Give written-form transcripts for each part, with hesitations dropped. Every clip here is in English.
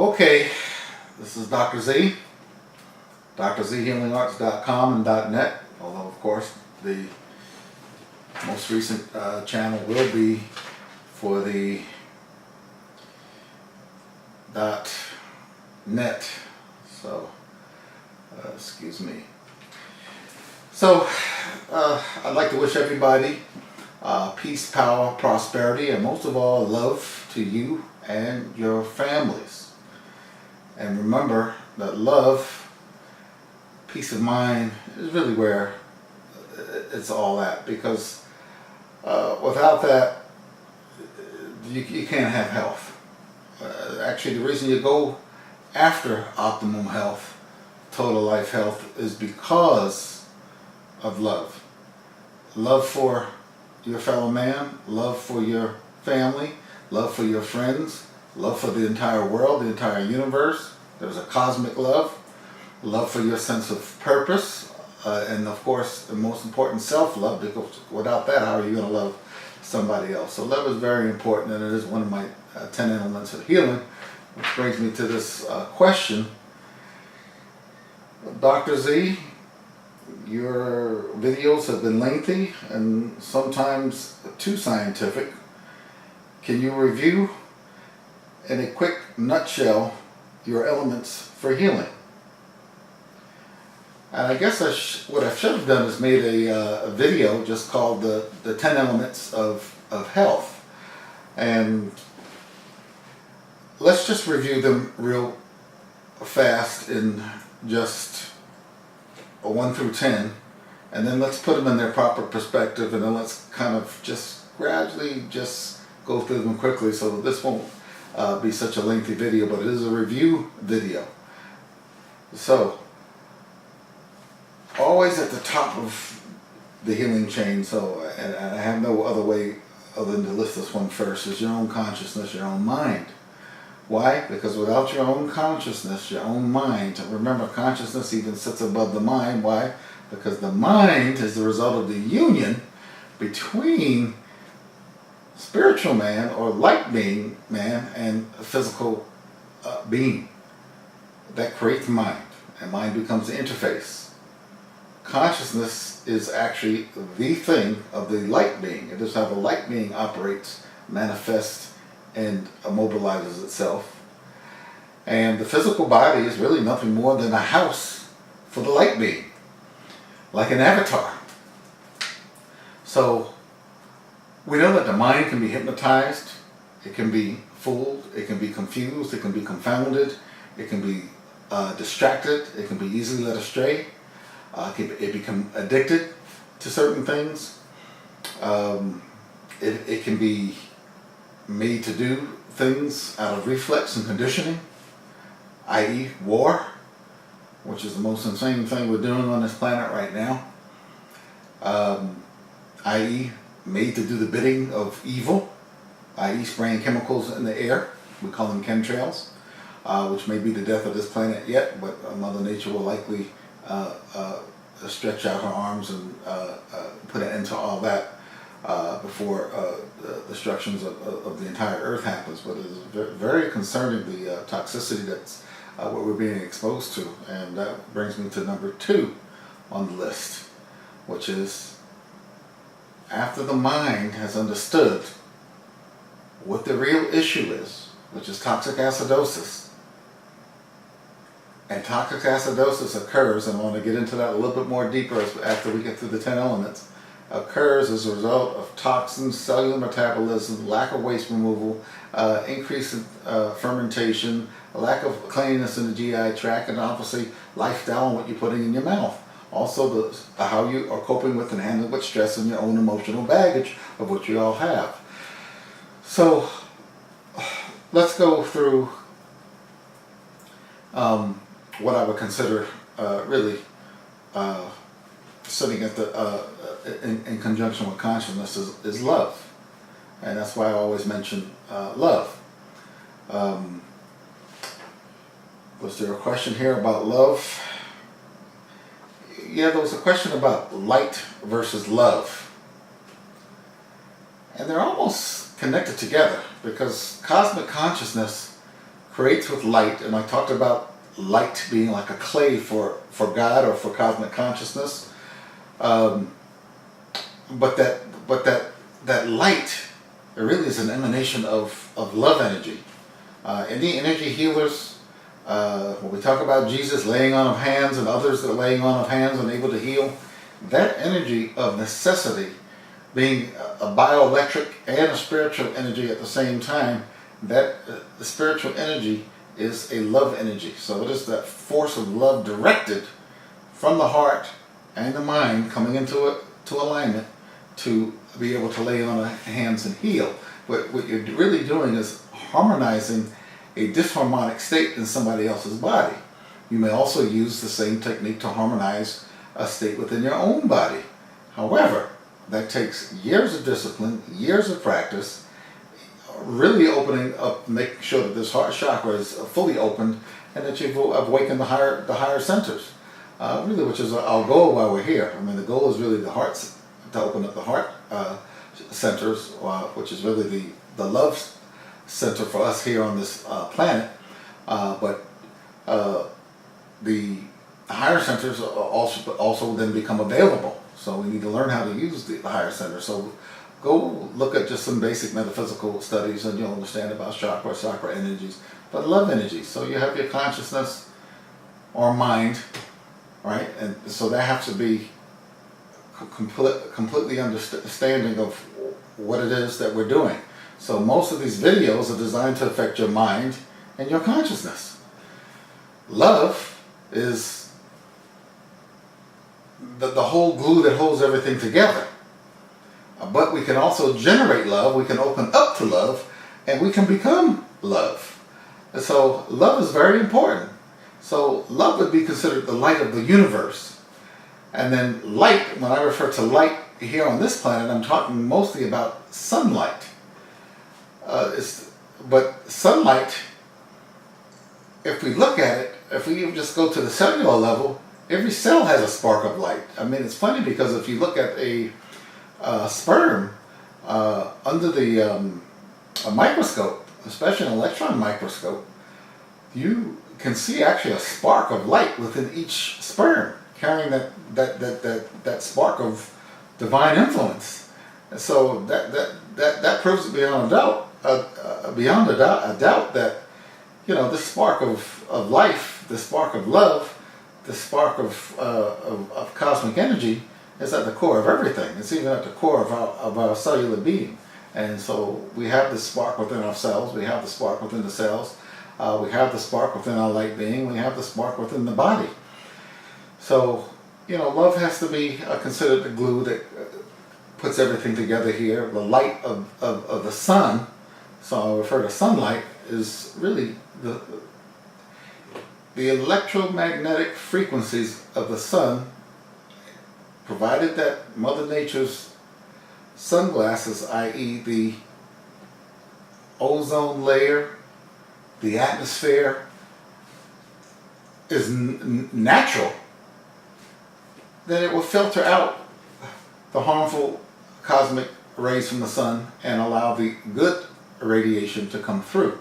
Okay, this is Dr. Z, drzhealingarts.com and .net, although of course the most recent channel will be for the .net, so excuse me. So I'd like to wish everybody peace, power, prosperity, and most of all love to you and your families. And remember that love, peace of mind is really where it's all at, because without that you can't have health. Actually, the reason you go after optimum health, total life health, is because of love. Love for your fellow man, love for your family, love for your friends, love for the entire world, the entire universe. There's a cosmic love, love for your sense of purpose, and of course the most important, self-love, because without that how are you going to love somebody else? So love is very important, and it is one of my 10 elements of healing, which brings me to this question. Dr. Z, your videos have been lengthy and sometimes too scientific. Can you review in a quick nutshell your elements for healing? And I guess what I should have done is made a video just called the 10 elements of health. And let's just review them real fast in just 1 through 10, and then let's put them in their proper perspective, and then let's kind of just gradually just go through them quickly, so this won't be such a lengthy video, but it is a review video. So always at the top of the healing chain, so and I have no other way other than to list this one first, is your own consciousness, your own mind. Why? Because without your own consciousness, your own mind, remember, consciousness even sits above the mind. Why? Because the mind is the result of the union between spiritual man or light being man and a physical being. That creates mind, and mind becomes the interface. Consciousness is actually the thing of the light being. It is how the light being operates, manifests, and immobilizes itself. And the physical body is really nothing more than a house for the light being, like an avatar. So we know that the mind can be hypnotized, it can be fooled, it can be confused, it can be confounded, it can be distracted, it can be easily led astray, it become addicted to certain things. It can be made to do things out of reflex and conditioning, i.e. war, which is the most insane thing we're doing on this planet right now, i.e. made to do the bidding of evil, i.e. spraying chemicals in the air. We call them chemtrails, which may be the death of this planet yet, but Mother Nature will likely stretch out her arms and put an end to all that before the destructions of the entire earth happens. But it is very concerning, the toxicity that's what we're being exposed to, and that brings me to number 2 on the list, which is after the mind has understood what the real issue is, which is toxic acidosis. And toxic acidosis occurs, and I want to get into that a little bit more deeper after we get through the 10 elements, occurs as a result of toxins, cellular metabolism, lack of waste removal, increase in fermentation, a lack of cleanliness in the GI tract, and obviously lifestyle and what you're putting in your mouth. Also how you are coping with and handling with stress and your own emotional baggage of what you all have. So let's go through what I would consider really sitting at the in conjunction with consciousness is love, and that's why I always mention love. Was there a question here about love? Yeah, there was a question about light versus love, and they're almost connected together, because cosmic consciousness creates with light, and I talked about light being like a clay for God or for cosmic consciousness. But that light, it really is an emanation of love energy. Any energy healers, when we talk about Jesus laying on of hands and others that are laying on of hands and able to heal, that energy of necessity, being a bioelectric and a spiritual energy at the same time, that the spiritual energy is a love energy. So it is that force of love directed from the heart and the mind coming into alignment to be able to lay on hands and heal. But what you're really doing is harmonizing a disharmonic state in somebody else's body. You may also use the same technique to harmonize a state within your own body. However, that takes years of discipline, years of practice, really opening up, making sure that this heart chakra is fully opened and that you've awakened the higher centers. Really, which is our goal while we're here. I mean, the goal is really to open up the heart centers, which is really the love center for us here on this planet. But the higher centers also then become available. So we need to learn how to use the higher center. So go look at just some basic metaphysical studies and you'll understand about chakra energies, but love energies. So you have your consciousness or mind, right? And so that has to be completely understanding of what it is that we're doing. So most of these videos are designed to affect your mind and your consciousness. Love is the whole glue that holds everything together. But we can also generate love, we can open up to love, and we can become love. And so love is very important. So love would be considered the light of the universe. And then light, when I refer to light here on this planet, I'm talking mostly about sunlight. But sunlight, if we look at it, if we even just go to the cellular level, every cell has a spark of light. I mean, it's funny because if you look at a sperm under a microscope, especially an electron microscope, you can see actually a spark of light within each sperm, carrying that spark of divine influence. And so that proves beyond a doubt that, you know, this spark of life, this spark of love, this spark of cosmic energy is at the core of everything. It's even at the core of our cellular being. And so we have this spark within ourselves, we have the spark within the cells, we have the spark within our light being, we have the spark within the body. So, you know, love has to be considered the glue that puts everything together here. The light of the sun, so I refer to sunlight, is really the electromagnetic frequencies of the sun, provided that Mother Nature's sunglasses, i.e. the ozone layer, the atmosphere, is natural, then it will filter out the harmful cosmic rays from the sun and allow the good radiation to come through.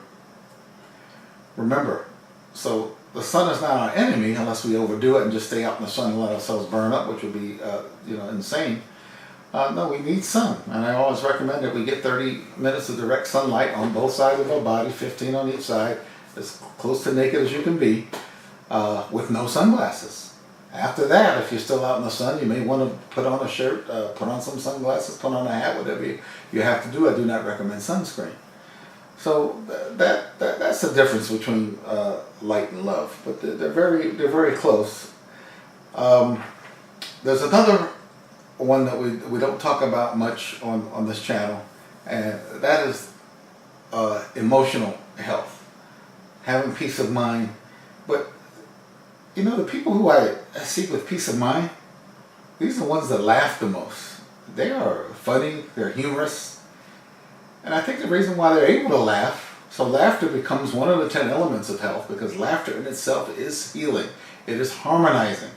Remember, so the sun is not our enemy unless we overdo it and just stay out in the sun and let ourselves burn up, which would be insane. No, we need sun, and I always recommend that we get 30 minutes of direct sunlight on both sides of our body, 15 on each side, as close to naked as you can be, with no sunglasses. After that, if you're still out in the sun, you may want to put on a shirt, put on some sunglasses, put on a hat, whatever you have to do. I do not recommend sunscreen. So that's the difference between light and love, but they're very close. There's another one that we don't talk about much on this channel, and that is emotional health, having peace of mind. But you know, the people who I see with peace of mind, these are the ones that laugh the most. They are funny, they're humorous. And I think the reason why they're able to laugh, so laughter becomes one of the 10 elements of health, because laughter in itself is healing. It is harmonizing.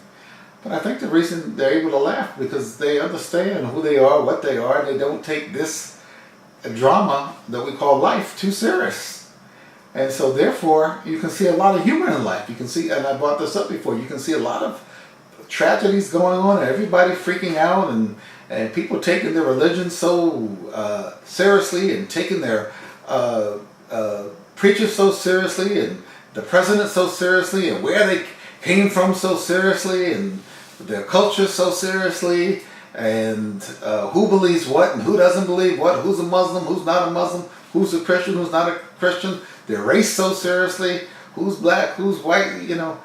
But I think the reason they're able to laugh because they understand who they are, what they are, and they don't take this drama that we call life too serious. And so therefore, you can see a lot of humor in life. You can see, and I brought this up before, you can see a lot of tragedies going on and everybody freaking out and people taking their religion so seriously and taking their preachers so seriously and the president so seriously and where they came from so seriously and their culture so seriously and who believes what and who doesn't believe what, who's a Muslim, who's not a Muslim, who's a Christian, who's not a Christian, their race so seriously, who's black, who's white, you know.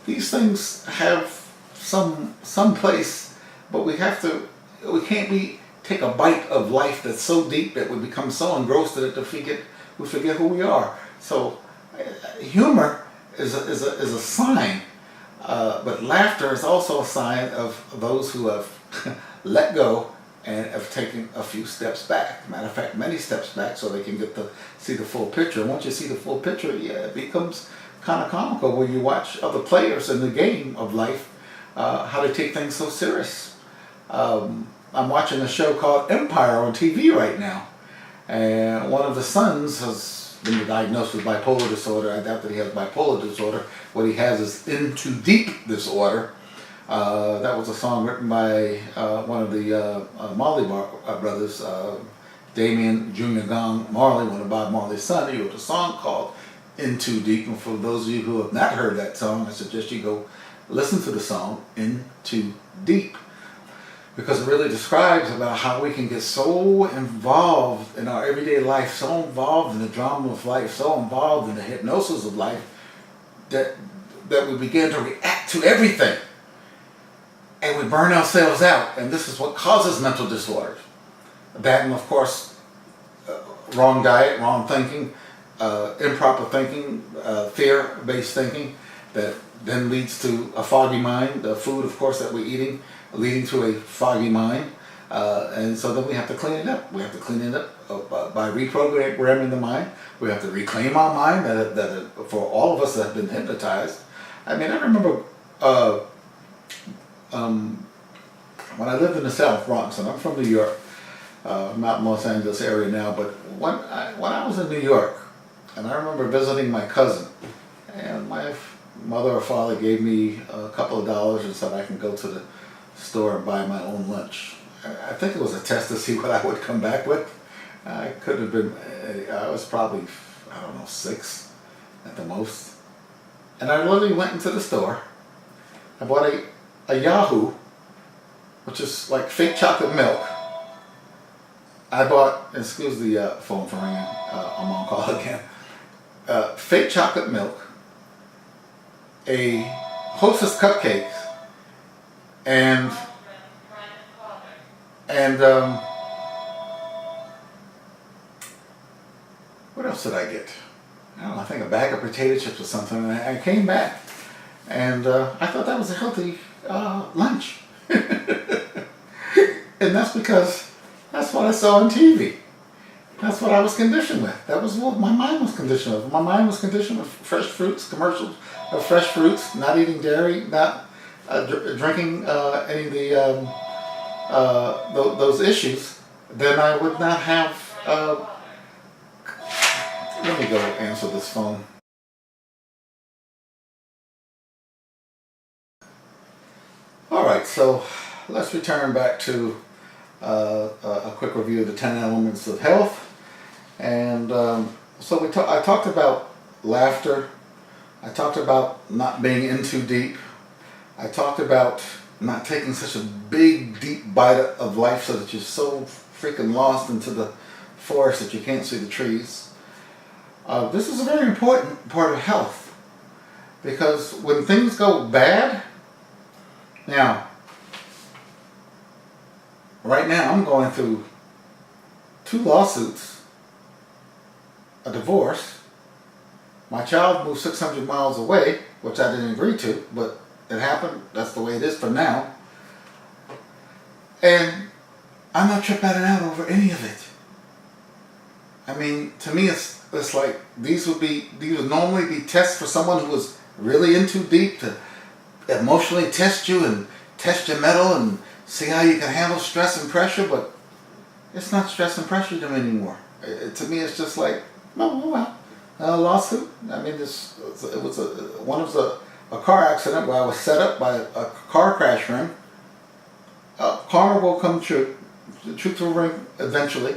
These things have some place, but we can't take a bite of life that's so deep that we become so engrossed in it that we forget who we are. So humor is a sign, but laughter is also a sign of those who have let go and have taken a few steps back. Matter of fact, many steps back, so they can see the full picture. And once you see the full picture, yeah, it becomes kind of comical when you watch other players in the game of life, how they take things so serious. I'm watching a show called Empire on TV right now, and one of the sons has been diagnosed with bipolar disorder. I doubt that he has bipolar disorder. What he has is In Too Deep disorder. That was a song written by one of the Marley brothers, Damian Jr. Gong Marley, one of Bob Marley's son. He wrote a song called In Too Deep. And for those of you who have not heard that song, I suggest you go listen to the song In Too Deep, because it really describes about how we can get so involved in our everyday life, so involved in the drama of life, so involved in the hypnosis of life, that we begin to react to everything. And we burn ourselves out. And this is what causes mental disorders. That and, of course, wrong diet, wrong thinking, improper thinking, fear-based thinking, that then leads to a foggy mind. The food, of course, that we're eating, leading to a foggy mind. And so then we have to clean it up. We have to clean it up by reprogramming the mind. We have to reclaim our mind that for all of us that have been hypnotized. I mean, I remember when I lived in the South Bronx, and I'm from New York, I'm out in Los Angeles area now, but when I was in New York, and I remember visiting my cousin, and my mother or father gave me a couple of dollars and said I can go to the store and buy my own lunch. I think it was a test to see what I would come back with. I could have been, I was probably, I don't know, 6 at the most. And I literally went into the store. I bought a Yahoo, which is like fake chocolate milk. I bought, excuse the phone for ringing, I'm on call again. Fake chocolate milk, a Hostess cupcake, and what else did I get? I don't know, I think a bag of potato chips or something. And I came back, and I thought that was a healthy lunch. And that's because that's what I saw on TV. That's what I was conditioned with. That was what my mind was conditioned with. My mind was conditioned with fresh fruits, commercials of fresh fruits, not eating dairy, not drinking any of the those issues. Then I would not have. Let me go answer this phone. All right, so let's return back to a quick review of the 10 elements of health. And so I talked about laughter. I talked about not being in too deep. I talked about not taking such a big, deep bite of life so that you're so freaking lost into the forest that you can't see the trees. This is a very important part of health, because when things go bad, now, right now I'm going through 2 lawsuits, a divorce. My child moved 600 miles away, which I didn't agree to, but it happened. That's the way it is for now. And I'm not tripping out over any of it. I mean, to me, it's like these would normally be tests for someone who was really in too deep to emotionally test you and test your mettle and see how you can handle stress and pressure, but it's not stress and pressure to me anymore. To me, it's just like, oh, well, lawsuit. I mean, it was a car accident where I was set up by a car crash ring. Karma will come true. The truth will ring eventually.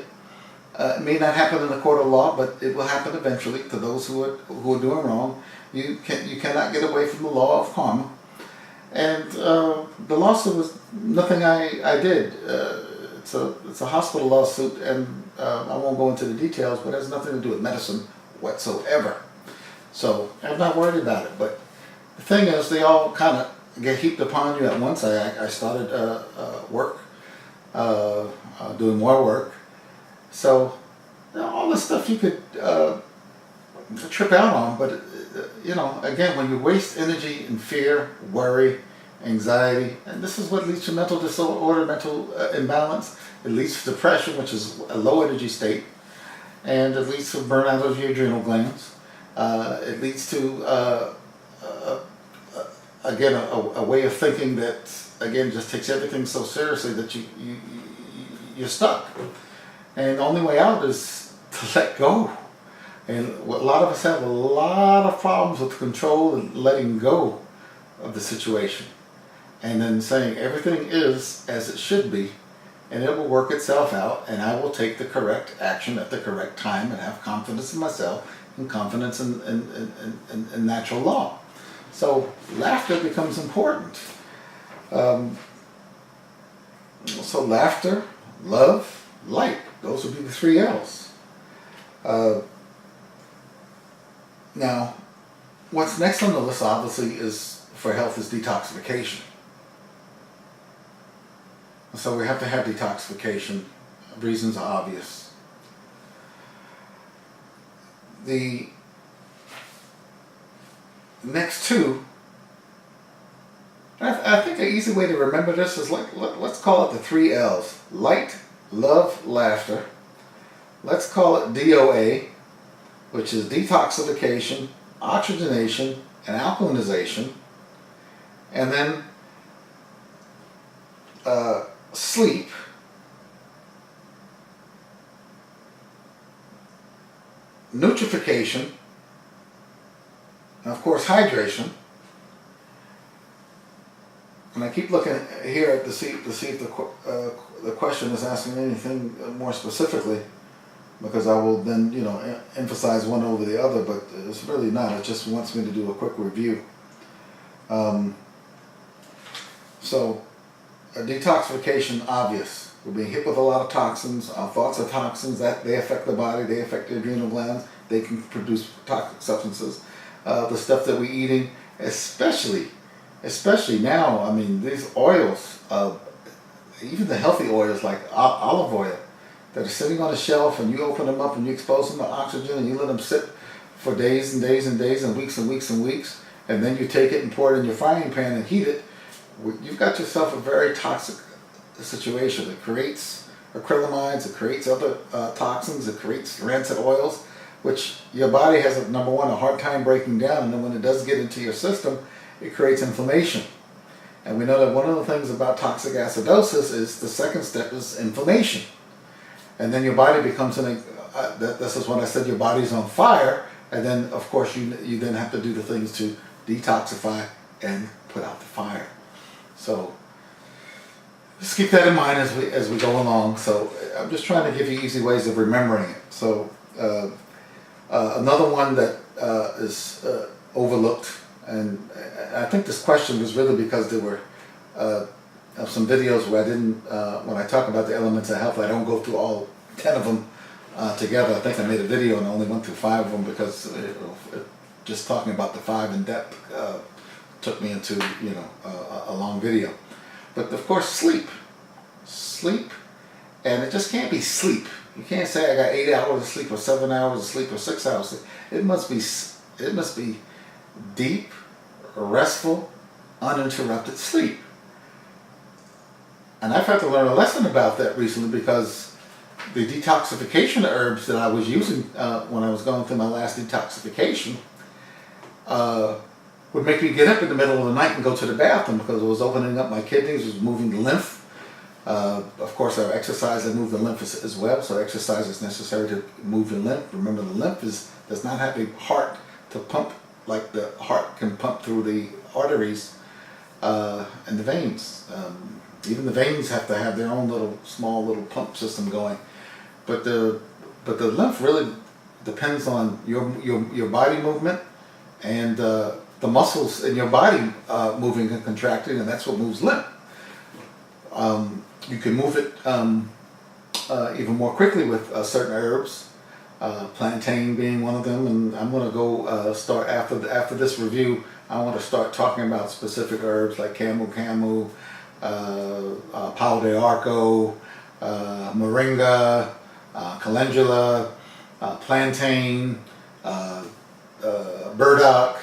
It may not happen in the court of law, but it will happen eventually to those who are doing wrong. You cannot get away from the law of karma. And the lawsuit was nothing I did. It's a hospital lawsuit, and I won't go into the details, but it has nothing to do with medicine whatsoever. So I'm not worried about it. But the thing is, they all kind of get heaped upon you at once. I started work, doing more work. So all this stuff you could trip out on, but again, when you waste energy in fear, worry, anxiety, and this is what leads to mental disorder, mental imbalance. It leads to depression, which is a low energy state, and it leads to burnout of your adrenal glands. It leads to again a way of thinking that again just takes everything so seriously that you're stuck. And the only way out is to let go. And a lot of us have a lot of problems with control and letting go of the situation. And then saying everything is as it should be, and it will work itself out, and I will take the correct action at the correct time and have confidence in myself and confidence in natural law. So laughter becomes important. So laughter, love, light. Those would be the 3 L's. Now, what's next on the list, obviously, for health is detoxification. So we have to have detoxification. Reasons are obvious. The next 2, I think an easy way to remember this is let's call it the 3 L's. Light, love, laughter. Let's call it DOA, which is detoxification, oxygenation, and alkalinization. And then sleep, nutrification, and of course hydration. And I keep looking here to see if the question is asking anything more specifically, because I will then emphasize one over the other, but it's really not. It just wants me to do a quick review. So a detoxification, obvious. We're being hit with a lot of toxins. Our thoughts are toxins. That they affect the body. They affect the adrenal glands. They can produce toxic substances. The stuff that we're eating, especially now. I mean, these oils, even the healthy oils like olive oil, that are sitting on a shelf, and you open them up and you expose them to oxygen and you let them sit for days and days and days and weeks and weeks and weeks, and then you take it and pour it in your frying pan and heat it. You've got yourself a very toxic situation. It creates acrylamides, it creates other toxins, it creates rancid oils, which your body has, number one, a hard time breaking down, and then when it does get into your system, it creates inflammation. And we know that one of the things about toxic acidosis is the second step is inflammation. And then your body becomes this is when I said your body's on fire, and then of course you then have to do the things to detoxify and put out the fire. So just keep that in mind as we go along. So I'm just trying to give you easy ways of remembering it. So another one that is overlooked, and I think this question was really because there were some videos where I didn't, when I talk about the elements of health, I don't go through all 10 of them together. I think I made a video and I only went through 5 of them because just talking about the 5 in depth took me into a long video. But of course, sleep, and it just can't be sleep. You can't say I got 8 hours of sleep or 7 hours of sleep or 6 hours of sleep. It must be deep, restful, uninterrupted sleep. And I've had to learn a lesson about that recently, because the detoxification herbs that I was using when I was going through my last detoxification would make me get up in the middle of the night and go to the bathroom, because it was opening up my kidneys, it was moving the lymph Of course, our exercise and move the lymph as well. So exercise is necessary to move the lymph. Remember, the lymph does not have a heart to pump like the heart can pump through the arteries and the veins. Even the veins have to have their own small little pump system going. But the lymph really depends on your body movement and the muscles in your body moving and contracting, and that's what moves lymph. You can move it even more quickly with certain herbs, plantain being one of them. And I'm going to go start after this review. I want to start talking about specific herbs like camu, palo de arco, moringa, calendula, plantain, burdock,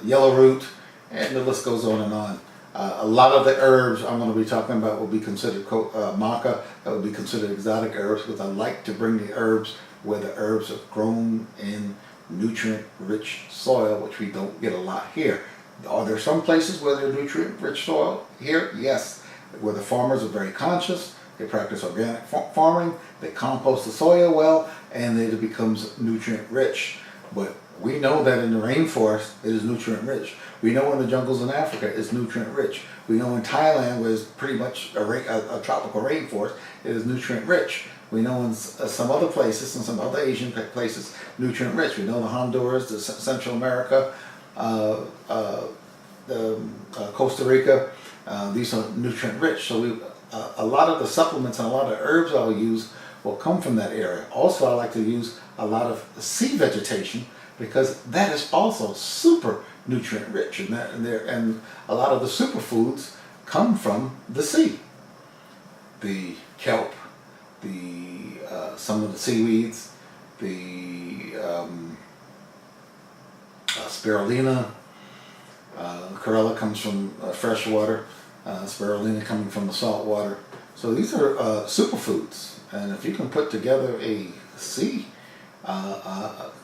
yellowroot, and the list goes on and on. A lot of the herbs I'm going to be talking about will be considered maca, that would be considered exotic herbs, because I like to bring the herbs where the herbs are grown in nutrient-rich soil, which we don't get a lot here. Are there some places where there's nutrient-rich soil? Here, yes, where the farmers are very conscious, they practice organic farming, they compost the soil well, and it becomes nutrient-rich. But we know that in the rainforest, it is nutrient-rich. We know in the jungles in Africa, it's nutrient-rich. We know in Thailand, where it's pretty much a tropical rainforest, it is nutrient-rich. We know in some other places, in some other Asian places, nutrient-rich. We know the Honduras, the Central America, Costa Rica, these are nutrient-rich. So a lot of the supplements and a lot of herbs I'll use will come from that area. Also, I like to use a lot of sea vegetation, because that is also super nutrient rich, and a lot of the superfoods come from the sea. The kelp, some of the seaweeds, the spirulina. Chlorella comes from fresh water. Spirulina coming from the salt water. So these are superfoods, and if you can put together a sea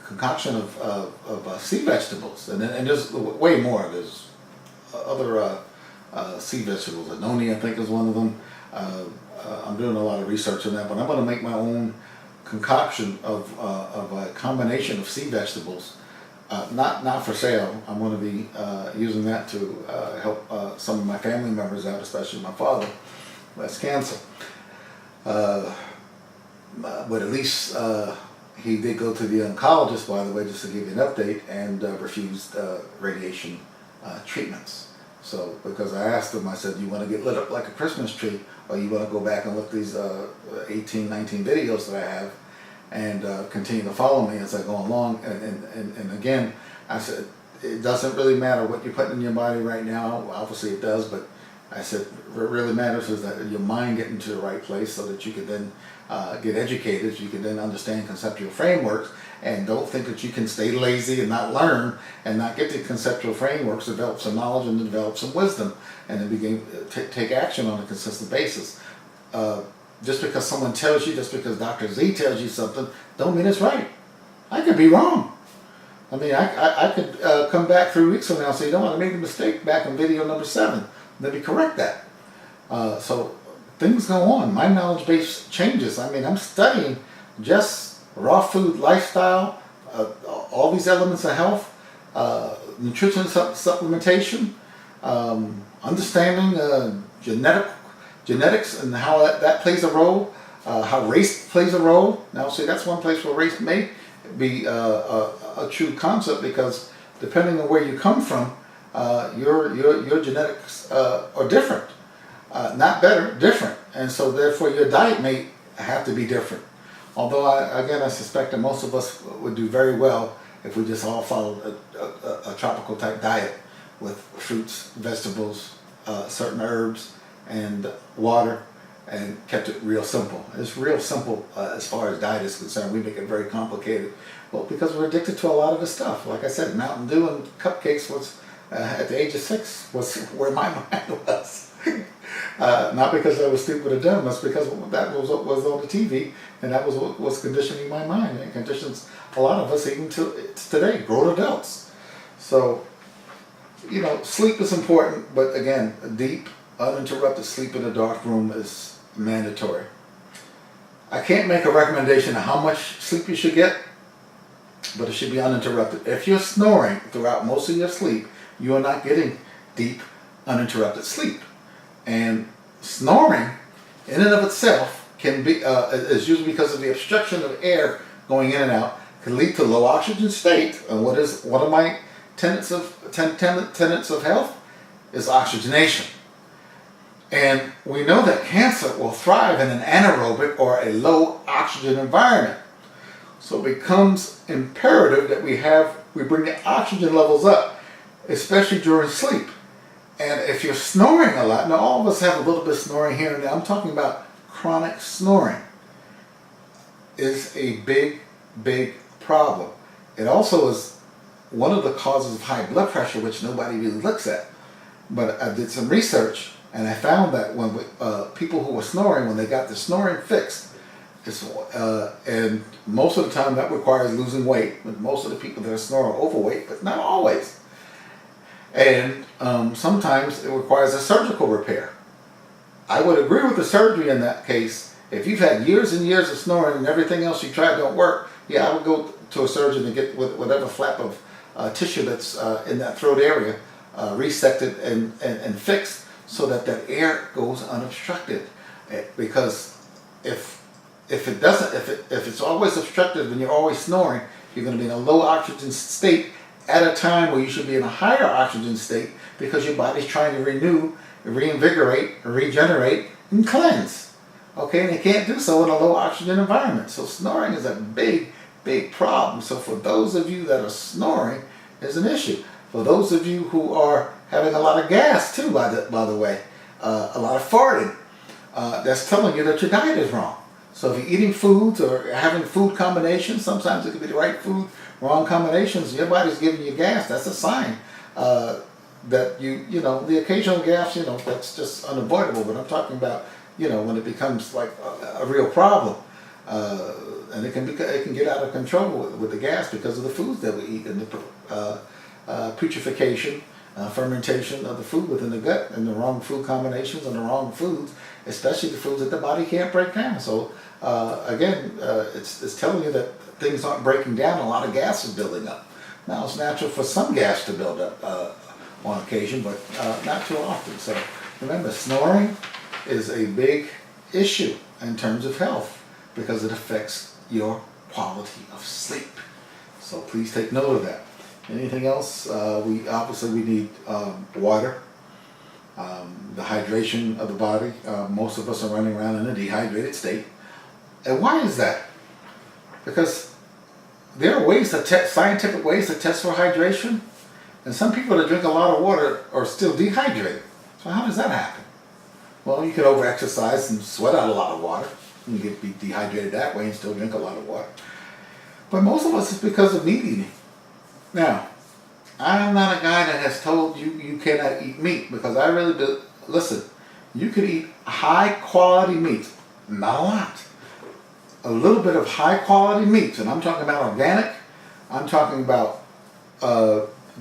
concoction of sea vegetables, and there's way more. There's other sea vegetables. Anoni, I think, is one of them. I'm doing a lot of research on that, but I'm going to make my own concoction of a combination of sea vegetables. Not for sale. I'm going to be using that to help some of my family members out, especially my father who has cancer. But at least he did go to the oncologist, by the way, just to give you an update, and refused radiation treatments. So, because I asked him, I said, you want to get lit up like a Christmas tree, or you want to go back and look at these 18, 19 videos that I have, and continue to follow me as I go along. And again, I said, it doesn't really matter what you're putting in your body right now. Obviously it does, but I said, what really matters is that your mind get into the right place, so that you can then get educated, you can then understand conceptual frameworks, and don't think that you can stay lazy and not learn and not get the conceptual frameworks, develop some knowledge and develop some wisdom, and then begin take action on a consistent basis. Just because someone tells you, just because Dr. Z tells you something, don't mean it's right. I could be wrong. I mean, I could come back 3 weeks from now and say, you know what, I made a mistake back in video number 7. Let me correct that. So things go on. My knowledge base changes. I mean, I'm studying just raw food lifestyle, all these elements of health, nutrition supplementation, understanding genetics and how that plays a role, how race plays a role. Now, see, that's one place where race may be a true concept, because depending on where you come from, your genetics are different, not better, different, and so therefore your diet may have to be different. Although I suspect that most of us would do very well if we just all followed a tropical type diet with fruits, vegetables, certain herbs, and water, and kept it real simple. It's real simple as far as diet is concerned. We make it very complicated. Well, because we're addicted to a lot of the stuff. Like I said, Mountain Dew and cupcakes was, at the age of 6, was where my mind was. Not because I was stupid or dumb, it's because that was what was on the TV, and that was what was conditioning my mind, and conditions a lot of us even to today, grown adults. So, sleep is important, but again, deep uninterrupted sleep in a dark room is mandatory. I can't make a recommendation on how much sleep you should get, but it should be uninterrupted. If you're snoring throughout most of your sleep, you are not getting deep, uninterrupted sleep. And snoring, in and of itself, can be is usually because of the obstruction of air going in and out, can lead to low oxygen state. And what is one of my tenets of health is oxygenation. And we know that cancer will thrive in an anaerobic or a low oxygen environment. So it becomes imperative that we bring the oxygen levels up, especially during sleep. And if you're snoring a lot, now all of us have a little bit of snoring here and there. I'm talking about chronic snoring is a big, big problem. It also is one of the causes of high blood pressure, which nobody really looks at. But I did some research and I found that when people who were snoring, when they got the snoring fixed, and most of the time that requires losing weight. Most of the people that are snoring are overweight, but not always. And sometimes it requires a surgical repair. I would agree with the surgery in that case. If you've had years and years of snoring and everything else you tried don't work, yeah, I would go to a surgeon and get whatever flap of tissue that's in that throat area resected and fixed so that that air goes unobstructed. Because if it's always obstructed and you're always snoring, you're going to be in a low oxygen state at a time where you should be in a higher oxygen state because your body's trying to renew, reinvigorate, regenerate, and cleanse. Okay, and you can't do so in a low oxygen environment. So snoring is a big, big problem. So for those of you that are snoring, is an issue. For those of you who are having a lot of gas too, by the way, a lot of farting, that's telling you that your diet is wrong. So if you're eating foods or having food combinations, sometimes it could be the right food, wrong combinations, your body's giving you gas. That's a sign that the occasional gas, that's just unavoidable. But I'm talking about, when it becomes like a real problem. And it can get out of control with the gas because of the foods that we eat and the putrefaction, fermentation of the food within the gut, and the wrong food combinations and the wrong foods, especially the foods that the body can't break down. So again, it's telling you that things aren't breaking down. A lot of gas is building up. Now it's natural for some gas to build up on occasion, but not too often. So remember, snoring is a big issue in terms of health because it affects your quality of sleep. So please take note of that. Anything else? We need water, the hydration of the body. Most of us are running around in a dehydrated state. And why is that? Because there are ways to scientific ways to test for hydration, and some people that drink a lot of water are still dehydrated. So how does that happen? Well, you can overexercise and sweat out a lot of water. You can be dehydrated that way and still drink a lot of water. But most of us, it's because of meat eating. Now, I'm not a guy that has told you you cannot eat meat, because I really do. Listen, you could eat high quality meat, not a lot. A little bit of high quality meats, and I'm talking about organic. I'm talking about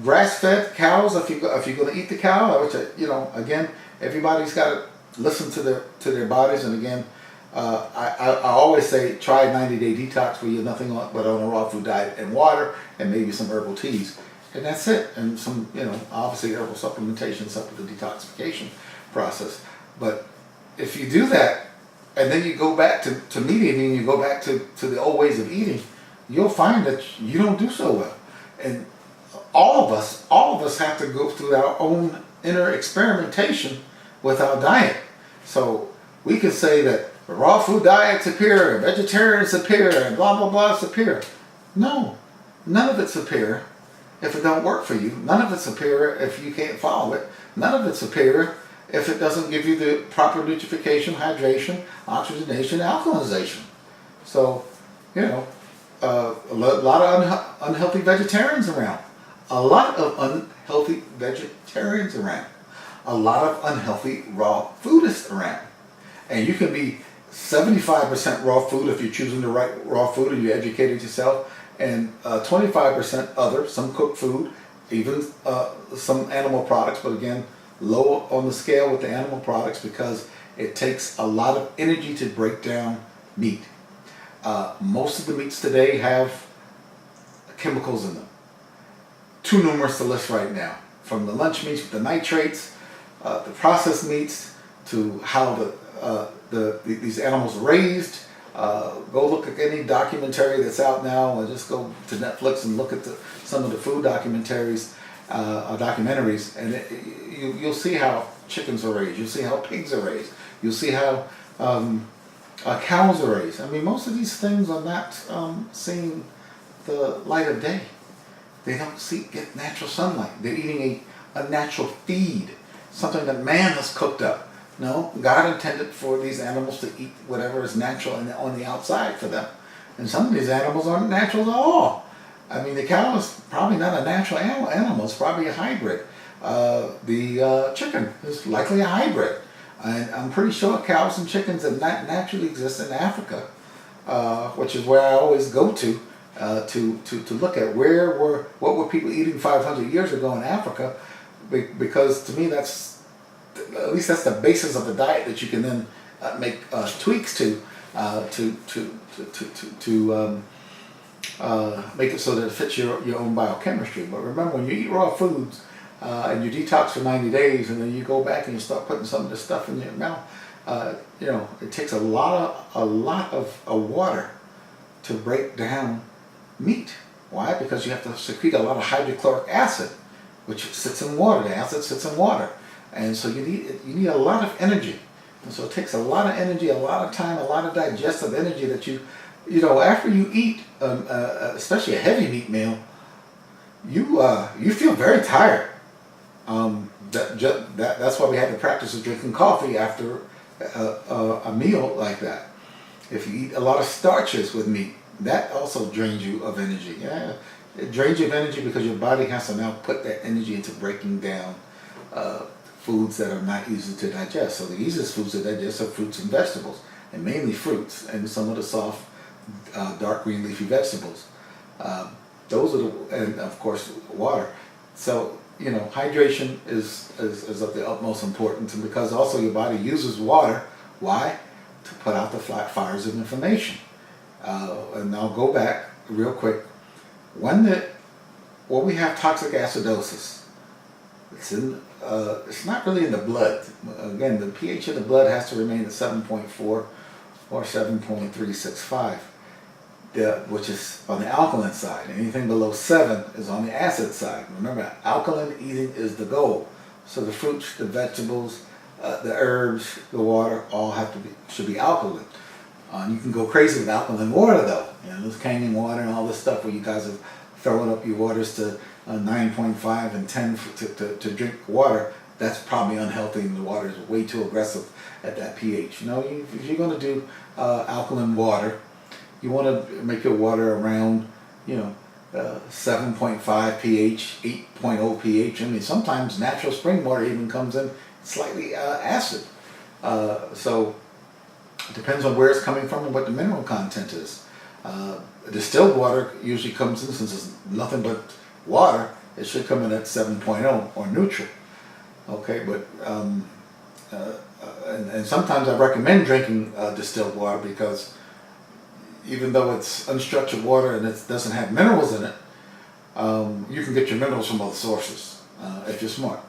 grass-fed cows. If you're going to eat the cow, which again, everybody's got to listen to their bodies. And again, I always say try a 90-day detox where you're nothing but on a raw food diet and water and maybe some herbal teas, and that's it. And some obviously herbal supplementation, the detoxification process. But if you do that, and then you go back to meat eating, you go back to the old ways of eating, you'll find that you don't do so well. And all of us have to go through our own inner experimentation with our diet. So we can say that the raw food diet's superior, vegetarian is superior, and blah blah blah is superior. No, none of it's superior if it don't work for you. None of it's superior if you can't follow it. None of it's superior if it doesn't give you the proper nutrification, hydration, oxygenation, alkalization. So, a lot of unhealthy vegetarians around. A lot of unhealthy vegetarians around. A lot of unhealthy raw foodists around. And you can be 75% raw food if you're choosing the right raw food and you educated yourself, and 25% other, some cooked food, even some animal products, but again, low on the scale with the animal products because it takes a lot of energy to break down meat. Most of the meats today have chemicals in them. Too numerous to list right now. From the lunch meats with the nitrates, the processed meats, to how these animals are raised. Go look at any documentary that's out now, or just go to Netflix and look at some of the food documentaries, and you'll see how chickens are raised. You'll see how pigs are raised. You'll see how cows are raised. I mean, most of these things are not seeing the light of day. They don't get natural sunlight. They're eating a natural feed, something that man has cooked up. No, God intended for these animals to eat whatever is natural on the outside for them. And some of these animals aren't natural at all. I mean, the cow is probably not a natural animal. It's probably a hybrid. The chicken is likely a hybrid. And I'm pretty sure cows and chickens that naturally exist in Africa, which is where I always go to look at what were people eating 500 years ago in Africa, because to me that's the basis of the diet that you can then make tweaks to make it so that it fits your own biochemistry. But remember, when you eat raw foods and you detox for 90 days, and then you go back and you start putting some of this stuff in your mouth, it takes a lot of water to break down meat. Why? Because you have to secrete a lot of hydrochloric acid, which sits in water. The acid sits in water, and so you need a lot of energy. And so it takes a lot of energy, a lot of time, a lot of digestive energy that after you eat, especially a heavy meat meal, you feel very tired. That's why we had to practice of drinking coffee after a meal like that. If you eat a lot of starches with meat, that also drains you of energy. Yeah, it drains you of energy because your body has to now put that energy into breaking down foods that are not easy to digest. So the easiest foods to digest are fruits and vegetables, and mainly fruits, and some of the soft, dark green leafy vegetables. Those are and of course water. So hydration is of the utmost importance, and because also your body uses water. Why? To put out the fires of inflammation. And I'll go back real quick. When we have toxic acidosis, it's not really in the blood. Again, the pH of the blood has to remain at 7.4 or 7.365, which is on the alkaline side. Anything below 7 is on the acid side. Remember, alkaline eating is the goal. So the fruits, the vegetables, the herbs, the water, all should be alkaline. You can go crazy with alkaline water though. This canyon water and all this stuff where you guys have throwing up your waters to 9.5 and 10 to drink water. That's probably unhealthy, and the water is way too aggressive at that pH. If you're going to do alkaline water, you want to make your water around 7.5 pH, 8.0 pH. I mean, sometimes natural spring water even comes in slightly acid. So it depends on where it's coming from and what the mineral content is. Distilled water usually comes in, since it's nothing but water, it should come in at 7.0 or neutral. Okay, but and sometimes I recommend drinking distilled water, because even though it's unstructured water and it doesn't have minerals in it, you can get your minerals from other sources if you're smart.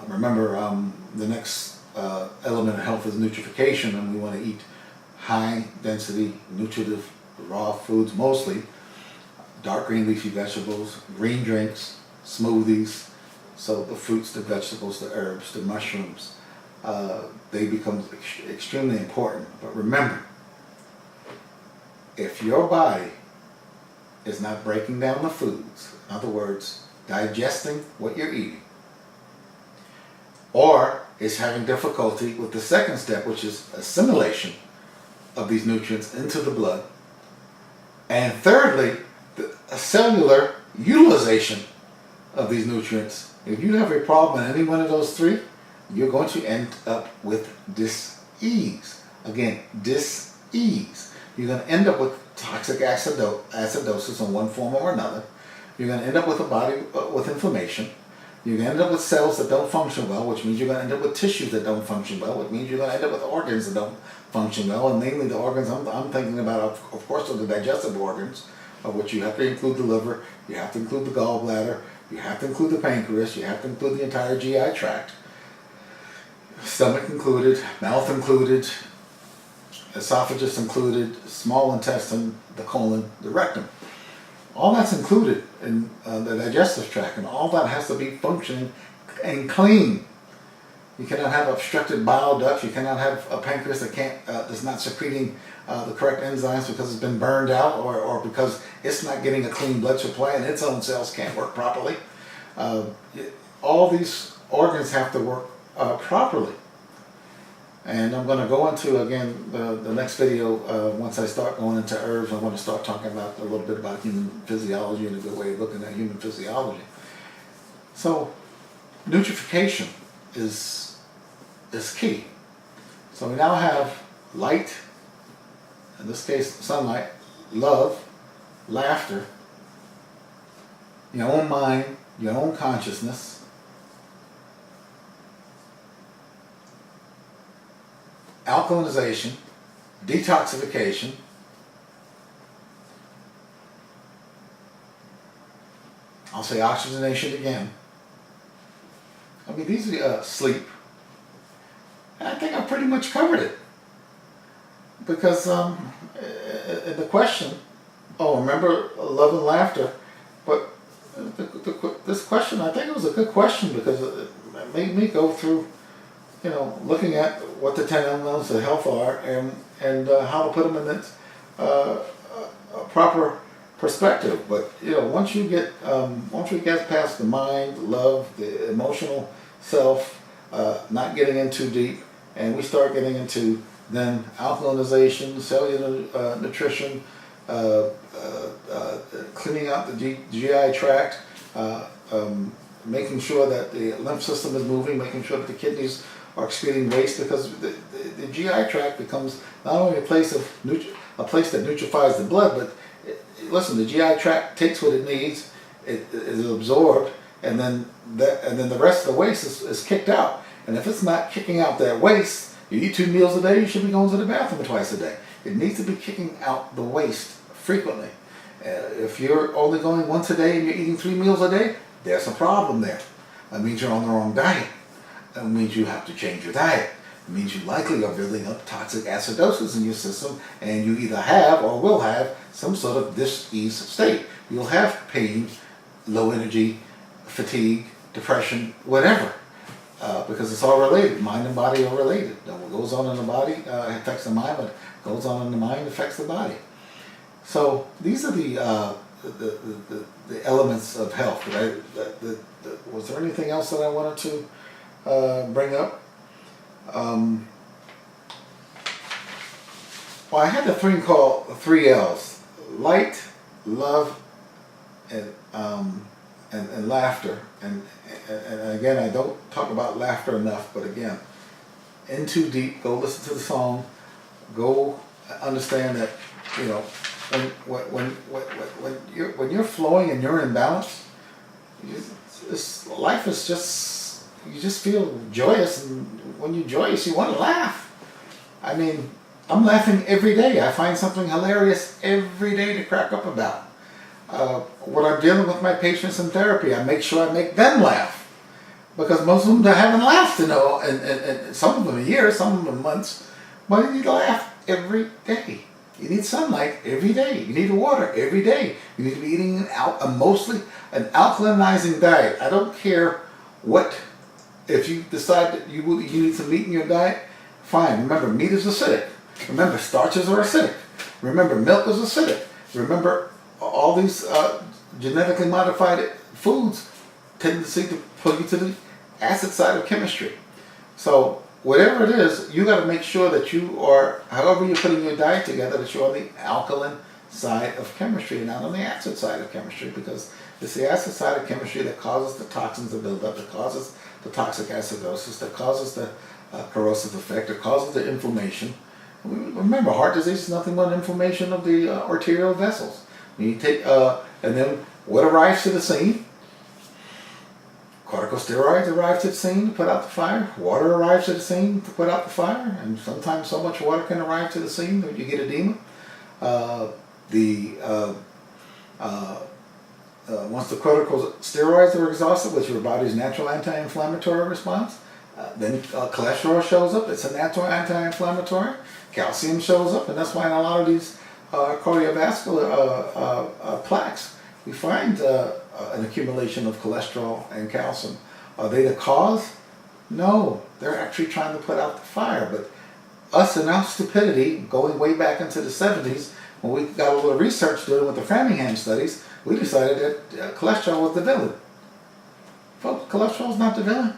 Remember, the next element of health is nutrification, and we want to eat high density, nutritive, raw foods, mostly dark green leafy vegetables, green drinks, smoothies. So the fruits, the vegetables, the herbs, the mushrooms, they become extremely important. But remember, if your body is not breaking down the foods, in other words, digesting what you're eating, or is having difficulty with the second step, which is assimilation of these nutrients into the blood, and thirdly, the cellular utilization of these nutrients, if you have a problem in any one of those three, you're going to end up with dis-ease. Again, dis-ease. You're going to end up with toxic acidosis in one form or another. You're going to end up with a body with inflammation. You're going to end up with cells that don't function well, which means you're going to end up with tissues that don't function well, which means you're going to end up with organs that don't function well, and mainly the organs I'm thinking about, of course, are the digestive organs, of which you have to include the liver, you have to include the gallbladder, you have to include the pancreas, you have to include the entire GI tract, stomach included, mouth included, esophagus included, small intestine, the colon, the rectum. All that's included in the digestive tract, and all that has to be functioning and clean. You cannot have obstructed bile ducts. You cannot have a pancreas that that's not secreting the correct enzymes because it's been burned out, or because it's not getting a clean blood supply and its own cells can't work properly. All these organs have to work properly. And I'm going to go into, again, the next video, once I start going into herbs. I'm going to start talking about a little bit about human physiology and a good way of looking at human physiology. So, nutrification is key. So we now have light, in this case sunlight, love, laughter, your own mind, your own consciousness, alkalinization, detoxification, I'll say oxygenation again. I mean, these are sleep. I think I pretty much covered it. Because in the question, remember love and laughter, but this question, I think it was a good question because it made me go through, looking at what the 10 elements of health are and how to put them in its a proper perspective. But once you get past the mind, love, the emotional self, not getting in too deep, and we start getting into then alkalinization, cellular nutrition, cleaning out the GI tract, making sure that the lymph system is moving, making sure that the kidneys are excreting waste, because the GI tract becomes not only a place that nutrifies the blood, but listen, the GI tract takes what it needs, it is absorbed, and then the rest of the waste is kicked out. And if it's not kicking out that waste, you eat 2 meals a day, you should be going to the bathroom twice a day. It needs to be kicking out the waste frequently. If you're only going once a day and you're eating 3 meals a day, there's a problem there. That means you're on the wrong diet. That means you have to change your diet. It means you likely are building up toxic acidosis in your system, and you either have or will have some sort of dis-ease state. You'll have pain, low energy, fatigue, depression, whatever. Because it's all related. Mind and body are related. What goes on in the body affects the mind, what goes on in the mind affects the body. So these are the elements of health. Was there anything else that I wanted to bring up? Well, I had the thing called 3 L's: light, love, and laughter. And again, I don't talk about laughter enough, but again, in too deep, go listen to the song, go understand that, when you're flowing and you're in balance, life is just, you just feel joyous, and when you're joyous, you want to laugh. I mean, I'm laughing every day. I find something hilarious every day to crack up about. When I'm dealing with my patients in therapy, I make sure I make them laugh. Because most of them haven't laughed and some of them in years, some of them in months. But you need to laugh every day. You need sunlight every day. You need water every day. You need to be eating mostly an alkalinizing diet. I don't care what, if you decide that you need some meat in your diet, fine. Remember, meat is acidic. Remember, starches are acidic. Remember, milk is acidic. Remember, all these genetically modified foods tendency to pull you to the acid side of chemistry. So whatever it is, you got to make sure that you are, however you're putting your diet together, that you're on the alkaline side of chemistry and not on the acid side of chemistry, because it's the acid side of chemistry that causes the toxins to build up, that causes the toxic acidosis, that causes the corrosive effect, that causes the inflammation. Remember, heart disease is nothing but inflammation of the arterial vessels. You take, and then what arrives to the scene? corticosteroids arrive to the scene to put out the fire. Water arrives to the scene to put out the fire, and sometimes so much water can arrive to the scene that you get edema. Once the corticosteroids are exhausted, which is your body's natural anti-inflammatory response, then cholesterol shows up. It's a natural anti-inflammatory. Calcium shows up, and that's why in a lot of these cardiovascular plaques, we find an accumulation of cholesterol and calcium. Are they the cause? No, they're actually trying to put out the fire. But us in our stupidity, going way back into the 70s, when we got a little research doing with the Framingham studies, we decided that cholesterol was the villain. Folks, cholesterol is not the villain.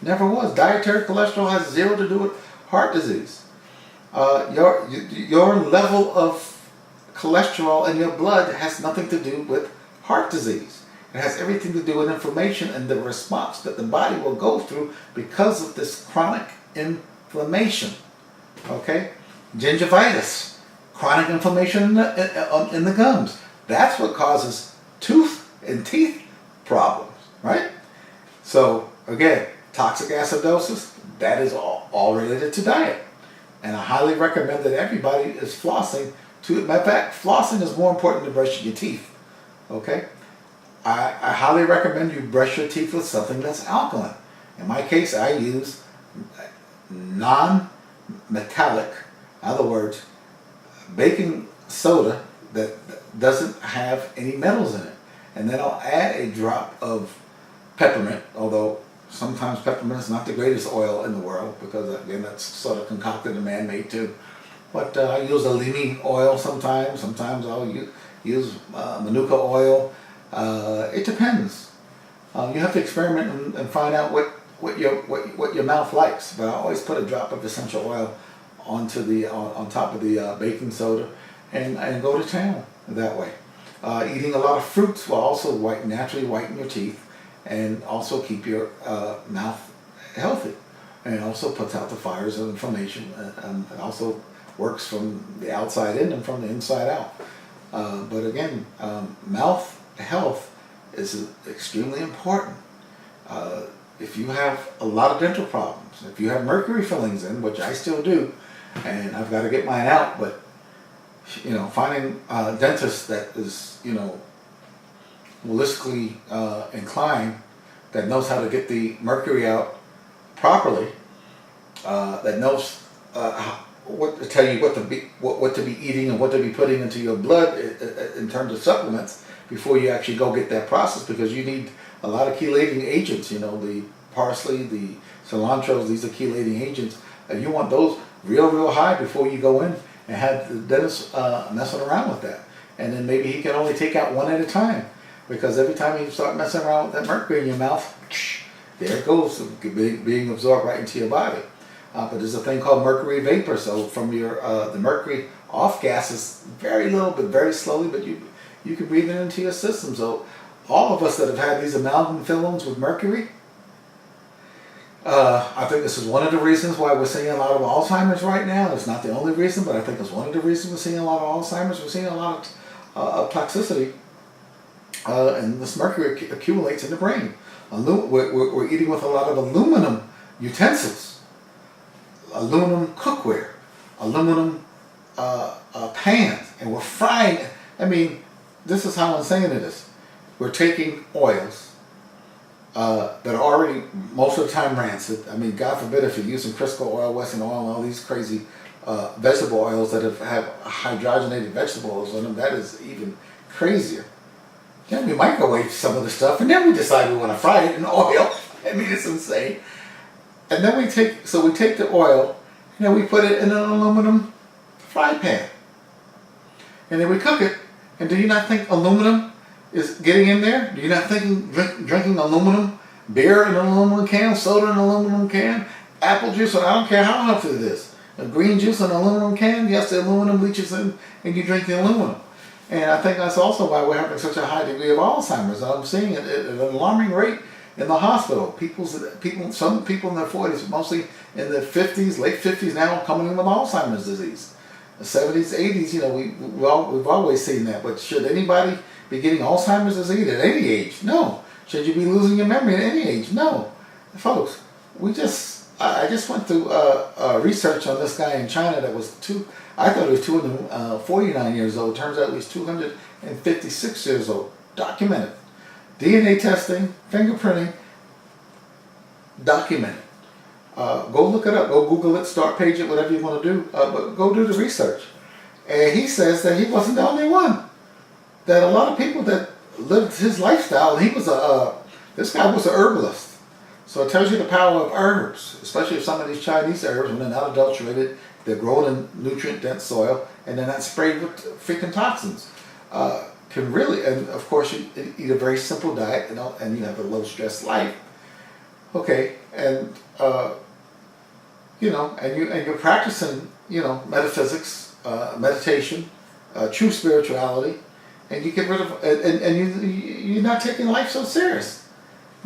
Never was. Dietary cholesterol has zero to do with heart disease. Your level of cholesterol in your blood has nothing to do with heart disease. It has everything to do with inflammation and the response that the body will go through because of this chronic inflammation. Okay? Gingivitis, chronic inflammation in the gums. That's what causes tooth and teeth problems, right? So, again, toxic acidosis, that is all related to diet. And I highly recommend that everybody is flossing. Matter of fact, flossing is more important than brushing your teeth. Okay? I highly recommend you brush your teeth with something that's alkaline. In my case, I use non-metallic, in other words, baking soda that doesn't have any metals in it. And then I'll add a drop of peppermint, although sometimes peppermint is not the greatest oil in the world because, again, that's sort of concocted and man-made too. But I use a lemon oil sometimes. Sometimes I'll use manuka oil. It depends. You have to experiment and find out what your mouth likes. But I always put a drop of essential oil onto on top of the baking soda and go to town that way. Eating a lot of fruits will also naturally whiten your teeth and also keep your mouth healthy. And it also puts out the fires of inflammation. It also works from the outside in and from the inside out. But again, mouth health is extremely important. If you have a lot of dental problems, if you have mercury fillings in, which I still do, and I've got to get mine out, but finding a dentist that is, holistically inclined, that knows how to get the mercury out properly, that knows what to tell you what to be eating and what to be putting into your blood in terms of supplements before you actually go get that process, because you need a lot of chelating agents. The parsley, the cilantro, these are chelating agents, and you want those real high before you go in and have the dentist messing around with that. And then maybe he can only take out one at a time, because every time you start messing around with that mercury in your mouth, there it goes, being absorbed right into your body. But there's a thing called mercury vapor. So from your the mercury off gases very little, but very slowly, but you can breathe it into your system. So all of us that have had these amalgam fillings with mercury, I think this is one of the reasons why we're seeing a lot of Alzheimer's right now. It's not the only reason, but I think it's one of the reasons we're seeing a lot of Alzheimer's. We're seeing a lot of toxicity, and this mercury accumulates in the brain. We're eating with a lot of aluminum utensils, aluminum cookware, aluminum pans, and we're frying. I mean, this is how insane it is. We're taking oils that are already most of the time rancid. I mean, God forbid if you're using Crisco oil, Western oil, and all these crazy vegetable oils that have hydrogenated vegetable oils in them. That is even crazier. Then we microwave some of the stuff, and then we decide we want to fry it in oil. I mean, it's insane. And then we take the oil, and then we put it in an aluminum fry pan, and then we cook it. And do you not think aluminum is getting in there? Do you not think drinking aluminum beer in an aluminum can, soda in an aluminum can, apple juice, I don't care how healthy it is, a green juice in an aluminum can? Yes, the aluminum leaches in, and you drink the aluminum. And I think that's also why we're having such a high degree of Alzheimer's. I'm seeing it at an alarming rate in the hospital. Some people in their 40s, mostly in their 50s, late 50s now, coming in with Alzheimer's disease. The 70s, 80s, we've always seen that. But should anybody be getting Alzheimer's disease at any age? No. Should you be losing your memory at any age? No. Folks, I just went through research on this guy in China that was I thought he was 249 years old. Turns out he was 256 years old. Documented. DNA testing, fingerprinting, documented. Go look it up. Go Google it, start page it, whatever you want to do. But go do the research. And he says that he wasn't the only one. That a lot of people that lived his lifestyle, this guy was an herbalist. So it tells you the power of herbs, especially if some of these Chinese herbs, when they're not adulterated, they're grown in nutrient-dense soil, and they're not sprayed with freaking toxins. Can really, and of course you eat a very simple diet, and you have a low-stress life. Okay, and you're practicing, metaphysics, meditation, true spirituality, and you get rid of, you're not taking life so serious.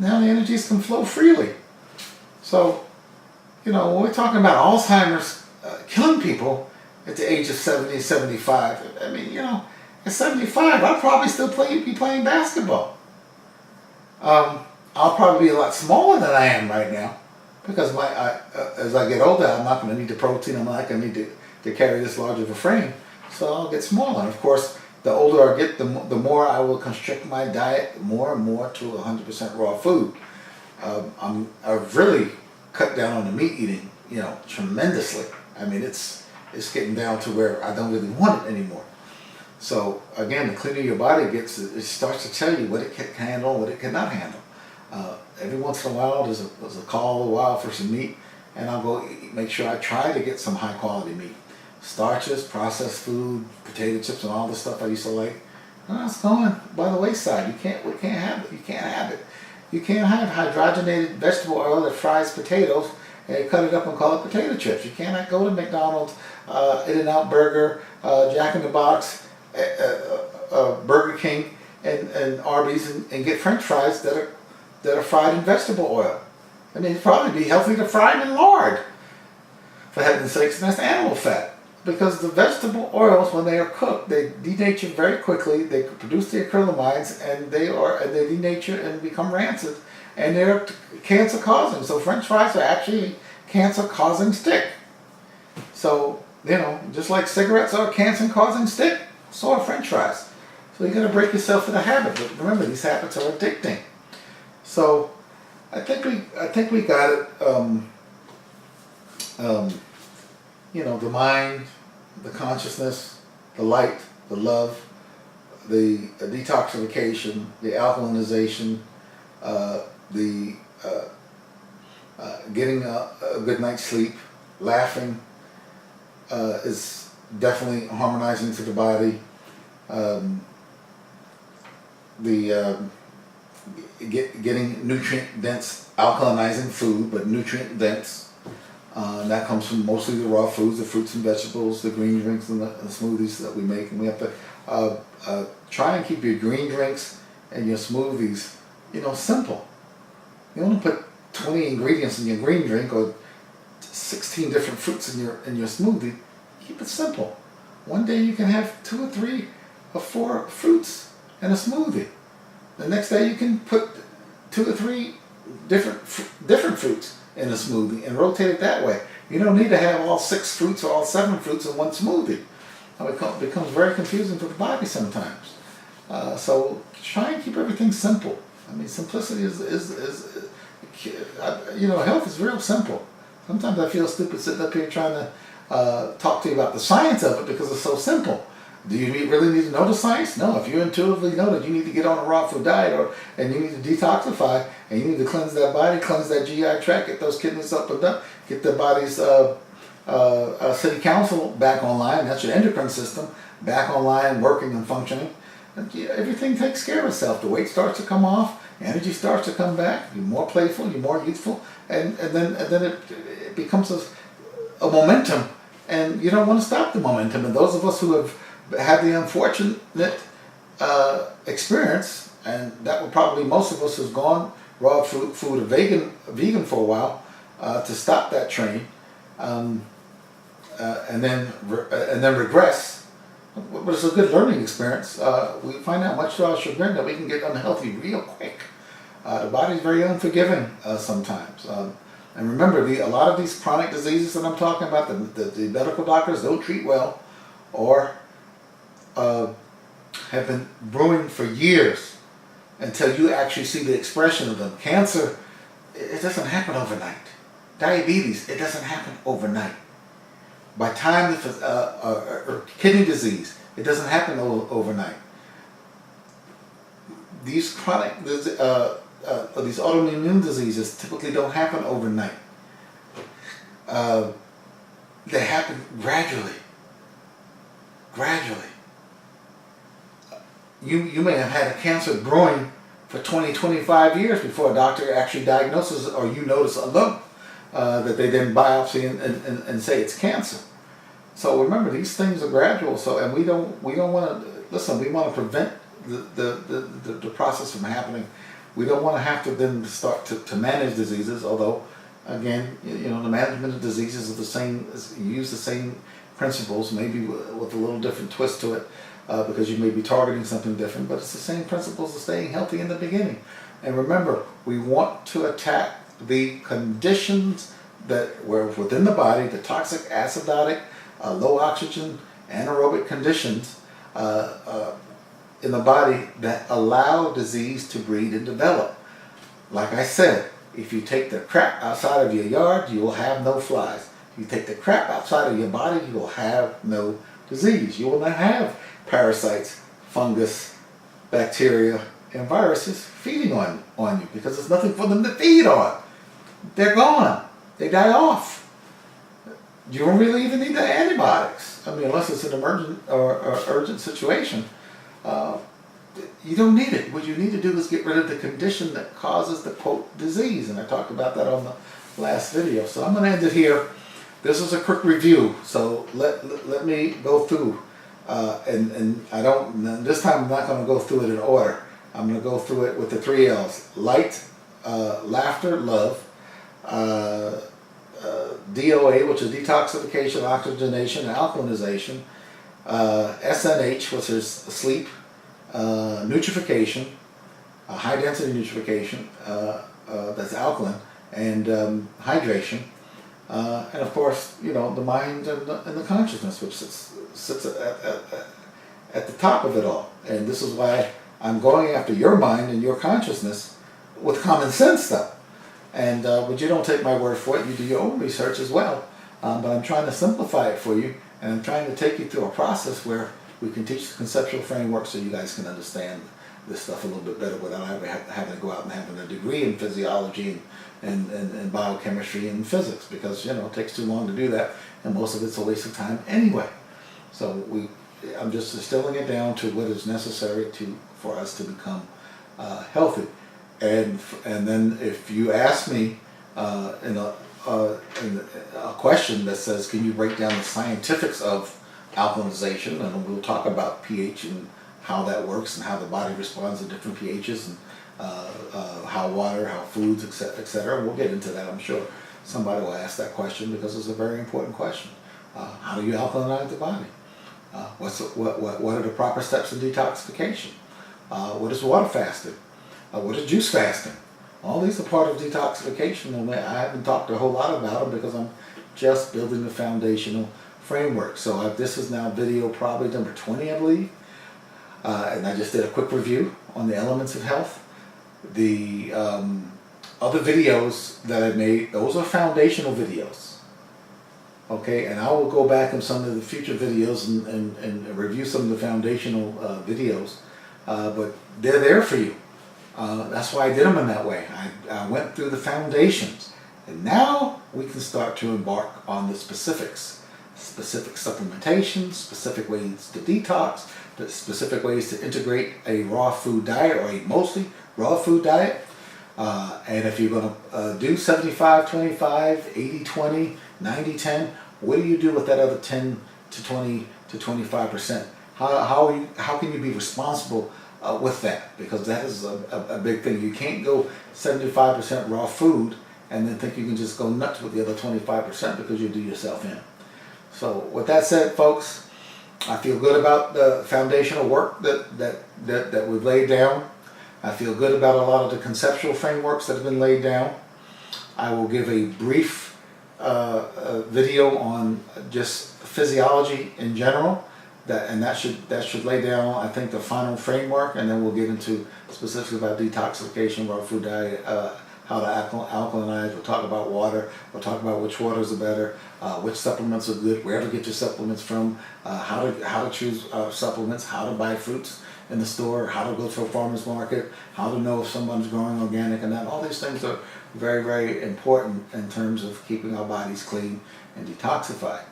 Now the energies can flow freely. So, when we're talking about Alzheimer's killing people at the age of 70, 75, I mean, at 75, I'll probably still be playing basketball. I'll probably be a lot smaller than I am right now, because as I get older, I'm not going to need the protein. I'm not going to need to carry this large of a frame, so I'll get smaller. And of course, the older I get, the more I will constrict my diet more and more to 100% raw food. I've really cut down on the meat eating, tremendously. I mean, it's getting down to where I don't really want it anymore. So again, the cleaner your body gets, it starts to tell you what it can handle and what it cannot handle. Every once in a while, there's a call for some meat, and I'll go make sure I try to get some high quality meat. Starches, processed food, potato chips, and all the stuff I used to like. It's going by the wayside. We can't have it. You can't have it. You can't have hydrogenated vegetable oil that fries potatoes and cut it up and call it potato chips. You cannot go to McDonald's, In-N-Out Burger, Jack in the Box, Burger King, and Arby's and get French fries that are fried in vegetable oil. I mean, it'd probably be healthy to fry them in lard, for heaven's sakes, and that's animal fat. Because the vegetable oils, when they are cooked, they denature very quickly. They produce the acrylamides, and they denature and become rancid, and they're cancer causing. So French fries are actually cancer causing stick. So just like cigarettes are a cancer causing stick, so are French fries. So you got to break yourself of the habit. But remember, these habits are addicting. So I think we got it. The mind, the consciousness, the light, the love, the detoxification, the alkalinization, getting a good night's sleep, laughing is definitely harmonizing to the body. Getting nutrient-dense, alkalinizing food, but nutrient-dense. And that comes from mostly the raw foods, the fruits and vegetables, the green drinks, and the smoothies that we make. And we have to try and keep your green drinks and your smoothies, simple. You don't want to put 20 ingredients in your green drink or 16 different fruits in your smoothie. Keep it simple. One day you can have 2 or 3 or 4 fruits in a smoothie. The next day you can put 2 or 3 different fruits in a smoothie and rotate it that way. You don't need to have all 6 fruits or all 7 fruits in one smoothie. It becomes very confusing for the body sometimes. So try and keep everything simple. I mean, simplicity is health is real simple. Sometimes I feel stupid sitting up here trying to talk to you about the science of it because it's so simple. Do you really need to know the science? No. If you intuitively know that you need to get on a raw food diet and you need to detoxify and you need to cleanse that body, cleanse that GI tract, get those kidneys up and up, get the body's city council back online, that's your endocrine system, back online, working and functioning, and everything takes care of itself. The weight starts to come off, energy starts to come back, you're more playful, you're more youthful, and then it becomes a momentum, and you don't want to stop the momentum. And those of us who have had the unfortunate experience, and that would probably most of us who's gone raw food or vegan for a while to stop that train, and then regress. But it's a good learning experience. We find out much to our chagrin that we can get unhealthy real quick. The body's very unforgiving sometimes. And remember, a lot of these chronic diseases that I'm talking about, the medical doctors don't treat well, or have been brewing for years until you actually see the expression of them. Cancer, it doesn't happen overnight. Diabetes, it doesn't happen overnight. By time, or kidney disease, it doesn't happen overnight. These chronic, these autoimmune diseases typically don't happen overnight. They happen gradually. Gradually. You may have had a cancer brewing for 20, 25 years before a doctor actually diagnoses it, or you notice a lump that they then biopsy and say it's cancer. So remember, these things are gradual. So, and we don't want to listen. We want to prevent the process from happening. We don't want to have to then start to manage diseases. Although, again, the management of diseases is the same. You use the same principles, maybe with a little different twist to it, because you may be targeting something different. But it's the same principles of staying healthy in the beginning. And remember, we want to attack the conditions that were within the body, the toxic, acidotic, low oxygen, anaerobic conditions in the body that allow disease to breed and develop. Like I said, if you take the crap outside of your yard, you will have no flies. If you take the crap outside of your body, you will have no disease. You will not have parasites, fungus, bacteria, and viruses feeding on you, because there's nothing for them to feed on. They're gone. They die off. You don't really even need the antibiotics. I mean, unless it's an emergent or urgent situation. You don't need it. What you need to do is get rid of the condition that causes the quote disease, and I talked about that on the last video. So I'm going to end it here. This is a quick review, so let me go through, and I don't, this time I'm not going to go through it in order. I'm going to go through it with the 3 L's: light, laughter, love, DOA, which is detoxification, oxygenation, and alkalinization, SNH, which is sleep, nutrification, high density nutrification, that's alkaline, and hydration, and of course, the mind and the consciousness, which sits at the top of it all. And this is why I'm going after your mind and your consciousness with common sense stuff. And but you don't take my word for it. You do your own research as well. But I'm trying to simplify it for you, and I'm trying to take you through a process where we can teach the conceptual framework so you guys can understand this stuff a little bit better without having to go out and having a degree in physiology and biochemistry and physics, because it takes too long to do that, and most of it's a waste of time anyway. So I'm just distilling it down to what is necessary for us to become healthy. And then if you ask me in a question that says, can you break down the scientifics of alkalinization, and we'll talk about pH and how that works and how the body responds to different pHs, and how water, how foods, etc. We'll get into that. I'm sure somebody will ask that question because it's a very important question. How do you alkalinize the body? What are the proper steps in detoxification? What is water fasting? What is juice fasting? All these are part of detoxification, and I haven't talked a whole lot about them because I'm just building the foundational framework. So this is now video probably number 20, I believe. And I just did a quick review on the elements of health. The other videos that I made, those are foundational videos. Okay, and I will go back in some of the future videos and review some of the foundational videos, but they're there for you. That's why I did them in that way. I went through the foundations, and now we can start to embark on the specifics. Specific supplementation, specific ways to detox, the specific ways to integrate a raw food diet, or a mostly raw food diet. And if you're going to do 75-25, 80-20, 90-10, what do you do with that other 10 to 20 to 25%? How can you be responsible with that? Because that is a big thing. You can't go 75% raw food and then think you can just go nuts with the other 25%, because you do yourself in. So with that said, folks, I feel good about the foundational work that we've laid down. I feel good about a lot of the conceptual frameworks that have been laid down. I will give a brief video on just physiology in general, that should lay down, I think, the final framework, and then we'll get into specifics about detoxification, raw food diet, how to alkalinize. We'll talk about water. We'll talk about which waters are better, which supplements are good, where to get your supplements from, how to choose supplements, how to buy fruits in the store, how to go to a farmer's market, how to know if someone's growing organic, and that all these things are very, very important in terms of keeping our bodies clean and detoxified.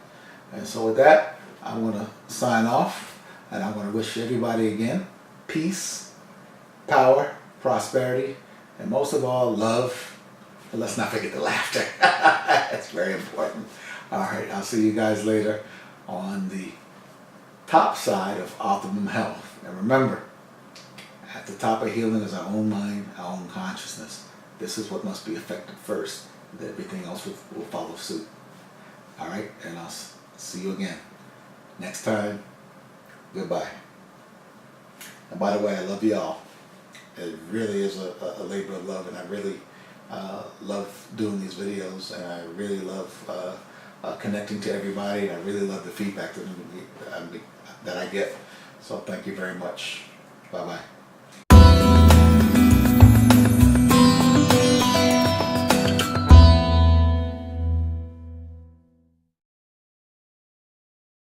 And so with that, I want to sign off, and I want to wish everybody again peace, power, prosperity, and most of all, love. And let's not forget the laughter. That's very important. All right, I'll see you guys later on the top side of optimum health. And remember, at the top of healing is our own mind, our own consciousness. This is what must be affected first. Then everything else will follow suit. All right, and I'll see you again next time. Goodbye. And by the way, I love y'all. It really is a labor of love, and I really love doing these videos, and I really love connecting to everybody, and I really love the feedback that I get. So thank you very much. Bye-bye.